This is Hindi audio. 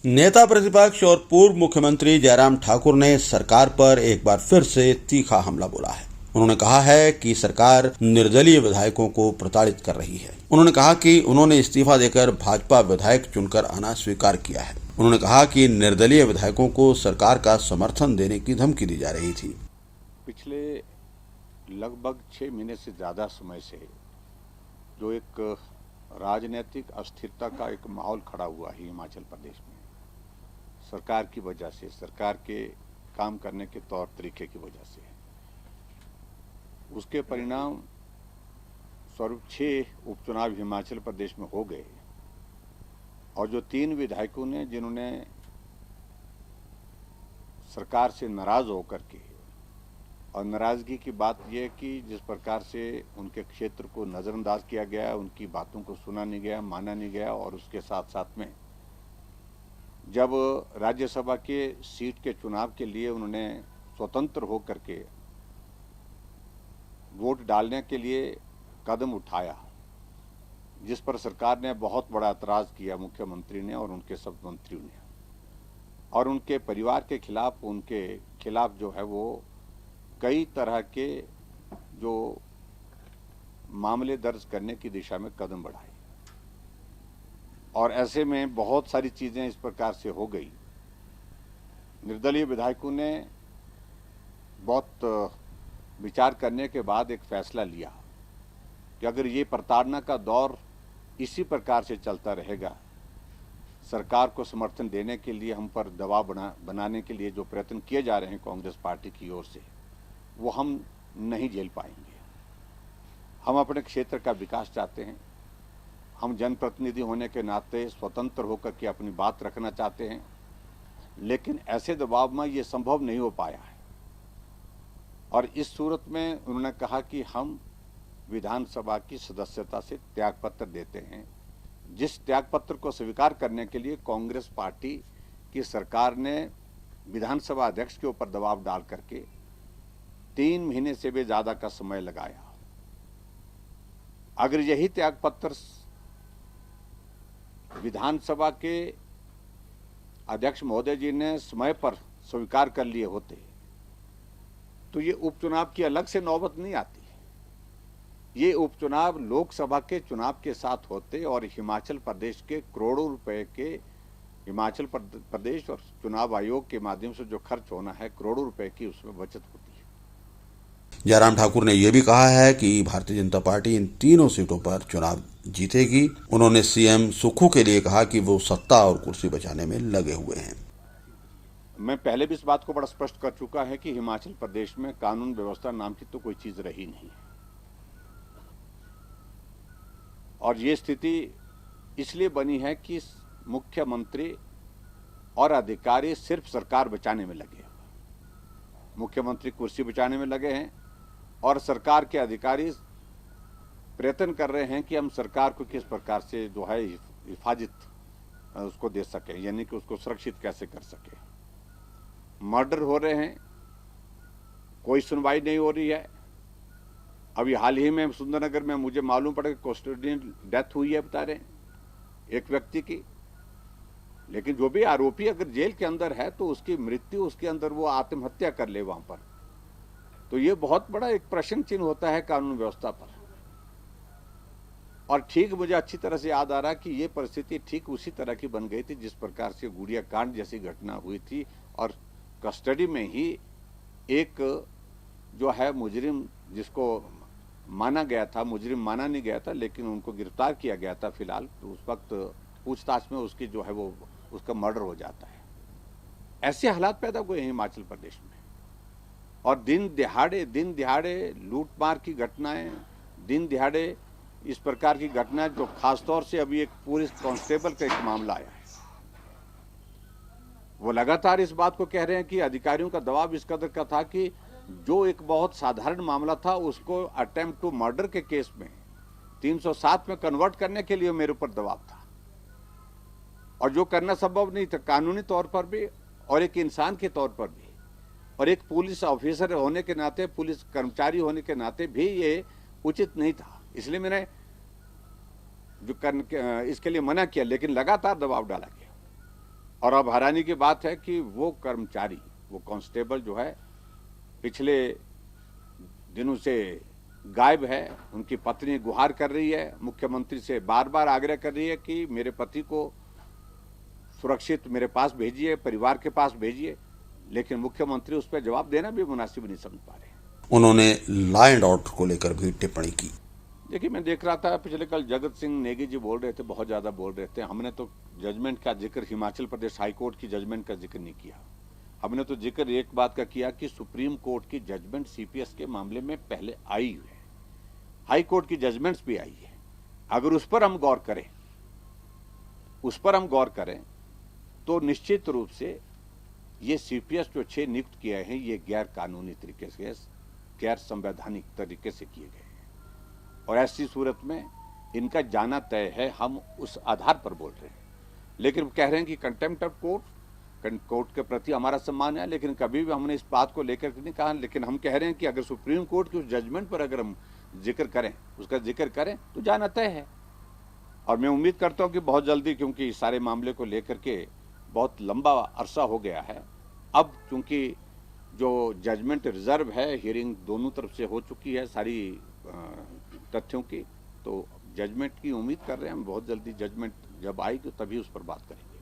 नेता प्रतिपक्ष और पूर्व मुख्यमंत्री जयराम ठाकुर ने सरकार पर एक बार फिर से तीखा हमला बोला है। उन्होंने कहा है कि सरकार निर्दलीय विधायकों को प्रताड़ित कर रही है। उन्होंने कहा कि उन्होंने इस्तीफा देकर भाजपा विधायक चुनकर आना स्वीकार किया है। उन्होंने कहा कि निर्दलीय विधायकों को सरकार का समर्थन देने की धमकी दी जा रही थी। पिछले लगभग 6 महीने से ज्यादा समय से जो एक राजनीतिक अस्थिरता का एक माहौल खड़ा हुआ है हिमाचल प्रदेश में, सरकार की वजह से, सरकार के काम करने के तौर तरीके की वजह से, उसके परिणाम स्वरूप 6 उपचुनाव हिमाचल प्रदेश में हो गए और जो 3 विधायकों ने जिन्होंने सरकार से नाराज होकर के, और नाराजगी की बात यह कि जिस प्रकार से उनके क्षेत्र को नज़रअंदाज किया गया, उनकी बातों को सुना नहीं गया, माना नहीं गया, और उसके साथ साथ में जब राज्यसभा के सीट के चुनाव के लिए उन्होंने स्वतंत्र होकर के वोट डालने के लिए कदम उठाया, जिस पर सरकार ने बहुत बड़ा एतराज़ किया, मुख्यमंत्री ने और उनके सब मंत्रियों ने, और उनके परिवार के खिलाफ, उनके खिलाफ जो है वो कई तरह के जो मामले दर्ज करने की दिशा में कदम बढ़ाए। और ऐसे में बहुत सारी चीजें इस प्रकार से हो गई। निर्दलीय विधायकों ने बहुत विचार करने के बाद एक फैसला लिया कि अगर ये प्रताड़ना का दौर इसी प्रकार से चलता रहेगा, सरकार को समर्थन देने के लिए हम पर दबाव बनाने के लिए जो प्रयत्न किए जा रहे हैं कांग्रेस पार्टी की ओर से, वो हम नहीं झेल पाएंगे। हम अपने क्षेत्र का विकास चाहते हैं। हम जनप्रतिनिधि होने के नाते स्वतंत्र होकर के अपनी बात रखना चाहते हैं, लेकिन ऐसे दबाव में ये संभव नहीं हो पाया है। और इस सूरत में उन्होंने कहा कि हम विधानसभा की सदस्यता से त्यागपत्र देते हैं, जिस त्यागपत्र को स्वीकार करने के लिए कांग्रेस पार्टी की सरकार ने विधानसभा अध्यक्ष के ऊपर दबाव डाल करके 3 महीने से भी ज्यादा का समय लगाया। अगर यही त्यागपत्र विधानसभा के अध्यक्ष महोदय जी ने समय पर स्वीकार कर लिए होते तो ये उपचुनाव की अलग से नौबत नहीं आती। ये उपचुनाव लोकसभा के चुनाव के साथ होते और हिमाचल प्रदेश के करोड़ों रुपए के, हिमाचल प्रदेश और चुनाव आयोग के माध्यम से जो खर्च होना है, करोड़ों रुपए की उसमें बचत होती है। जयराम ठाकुर ने यह भी कहा है कि भारतीय जनता पार्टी इन तीनों सीटों पर चुनाव जीतेगी। उन्होंने सीएम सुक्खू के लिए कहा कि वो सत्ता और कुर्सी बचाने में लगे हुए हैं। मैं पहले भी इस बात को बड़ा स्पष्ट कर चुका है कि हिमाचल प्रदेश में कानून व्यवस्था नाम की तो कोई चीज रही नहीं है, और ये स्थिति इसलिए बनी है कि मुख्यमंत्री और अधिकारी सिर्फ सरकार बचाने में लगे हैं। मुख्यमंत्री कुर्सी बचाने में लगे हैं और सरकार के अधिकारी प्रयत्न कर रहे हैं कि हम सरकार को किस प्रकार से जो है हिफाजत उसको दे सके, यानी कि उसको सुरक्षित कैसे कर सके। मर्डर हो रहे हैं, कोई सुनवाई नहीं हो रही है। अभी हाल ही में सुंदरनगर में मुझे मालूम पड़ा कि कस्टोडियन डेथ हुई है, बता रहे हैं एक व्यक्ति की। लेकिन जो भी आरोपी अगर जेल के अंदर है तो उसकी मृत्यु, उसके अंदर वो आत्महत्या कर ले वहां पर, तो ये बहुत बड़ा एक प्रश्न चिन्ह होता है कानून व्यवस्था पर। और ठीक मुझे अच्छी तरह से याद आ रहा कि ये परिस्थिति ठीक उसी तरह की बन गई थी जिस प्रकार से गुड़िया कांड जैसी घटना हुई थी, और कस्टडी में ही एक जो है मुजरिम, जिसको माना गया था, मुजरिम माना नहीं गया था लेकिन उनको गिरफ्तार किया गया था फिलहाल, तो उस वक्त पूछताछ में उसकी जो है वो उसका मर्डर हो जाता है। ऐसे हालात पैदा हुए हैं हिमाचल प्रदेश में, और दिन दिहाड़े लूटमार की घटनाएं, दिन दिहाड़े इस प्रकार की घटनाएं, जो खासतौर से अभी एक पुलिस कांस्टेबल का एक मामला आया है, वो लगातार इस बात को कह रहे हैं कि अधिकारियों का दबाव इस कदर का था कि जो एक बहुत साधारण मामला था उसको अटेम्प्ट टू मर्डर के केस में 307 में कन्वर्ट करने के लिए मेरे ऊपर दबाव था, और जो करना संभव नहीं था कानूनी तौर पर भी और एक इंसान के तौर पर भी, और एक पुलिस ऑफिसर होने के नाते, पुलिस कर्मचारी होने के नाते भी ये उचित नहीं था। इसलिए मैंने जो इसके लिए मना किया, लेकिन लगातार दबाव डाला गया और अब हैरानी की बात है कि वो कर्मचारी, वो कांस्टेबल जो है पिछले दिनों से गायब है। उनकी पत्नी गुहार कर रही है, मुख्यमंत्री से बार बार आग्रह कर रही है कि मेरे पति को सुरक्षित मेरे पास भेजिए, परिवार के पास भेजिए, लेकिन मुख्यमंत्री उस पर जवाब देना भी मुनासिब नहीं समझ पा रहे। उन्होंने लॉ एंड ऑर्डर को लेकर भी टिप्पणी की। देखिए, मैं देख रहा था पिछले कल जगत सिंह नेगी जी बोल रहे थे, बहुत ज्यादा बोल रहे थे। हमने तो जजमेंट का जिक्र, हिमाचल प्रदेश हाई कोर्ट की जजमेंट का जिक्र नहीं किया। हमने तो जिक्र एक बात का किया कि सुप्रीम कोर्ट की जजमेंट सीपीएस के मामले में पहले आई है, हाई कोर्ट की जजमेंट्स भी आई है। अगर उस पर हम गौर करें तो निश्चित रूप से ये सीपीएस जो 6 नियुक्त किए हैं, ये गैर कानूनी तरीके से, गैर संवैधानिक तरीके से किए गए हैं और ऐसी सूरत में इनका जाना तय है। हम उस आधार पर बोल रहे हैं, लेकिन कह रहे हैं कि कंटेम्प्ट ऑफ कोर्ट के प्रति हमारा सम्मान है, लेकिन कभी भी हमने इस बात को लेकर नहीं कहा। लेकिन हम कह रहे हैं कि अगर सुप्रीम कोर्ट की उस जजमेंट पर अगर हम उसका जिक्र करें तो जाना तय है। और मैं उम्मीद करता हूं कि बहुत जल्दी, क्योंकि इस सारे मामले को लेकर के बहुत लंबा अरसा हो गया है, अब चूंकि जो जजमेंट रिजर्व है, हियरिंग दोनों तरफ से हो चुकी है सारी तथ्यों की, तो जजमेंट की उम्मीद कर रहे हैं हम। बहुत जल्दी जजमेंट जब आएगी तभी उस पर बात करेंगे।